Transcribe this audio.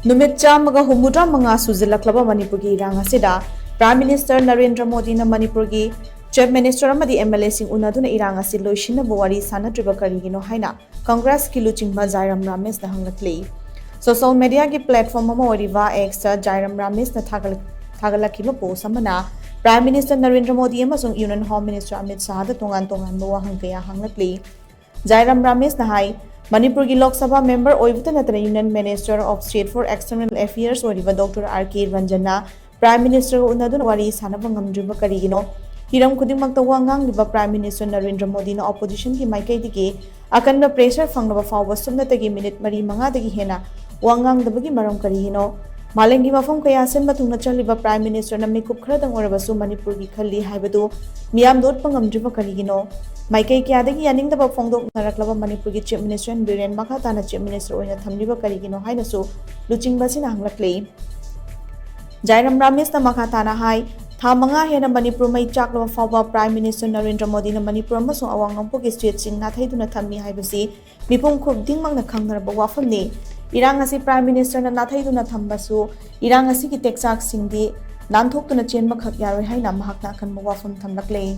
Numit chamaga humudra manga shujillaklaba Manipur gi Irang asida Prime Minister Narendra Modi na Manipur gi Chief Minister Amadi Mla sing Unaduna Irang asi loishinnaba wari shanadriba Karigino haina Congress ki luchingba Jairam Ramesh na hanglakli. Social media ki platform ama oriva X Jairam Ramesh na thagalakiba post amana Prime Minister Narendra Modi amasung Union Home Minister Amit Shah da tongan wahang kaya hanglakli. Jairam Ramesh na hai Manipur ki Lok Sabha member oibta natana Union Minister of State for External Affairs oriva Dr. R.K. Ranjana Prime Minister Unaduna wari sanaba ngamdriba Karigino hiram khudingmakta wa ngangliba Prime Minister Narendra Modi na opposition ki maikai digi akanba pressure fangnaba fawba sumnatagi minute mari manga dagi hena wa ngangdabagi maram Karigino malengi mafam kaya senba thungna chaliba Prime Minister na mikup khradang orabasu Manipur ki khalli haibadu miyam dot pangamdriba Karigino Maikai Kiadagi Yaning the Bafong Naraklava Manipur Chief Minister and Biren Makatana Chief Minister Oina Tamliba Karigino Hainasu, luchingba hanglakli. Jairam Ramesh na Makatana Hai, Tamanga Hena Manipur Mai Chaklava Faba Prime Minister Narendra Modi na Manipur Maso Awang Poki Street Sing Nathayuna Tammi Haibasi, Mipum Kub Dingmang na Kangar Bawafamni, Irang asi Prime Minister na Nathayuna Tambasu, Irang asi ki Texak Singdi, Nantok to na Chen Makak Yari Haina Mahakna kan Bawafam Tamlakli.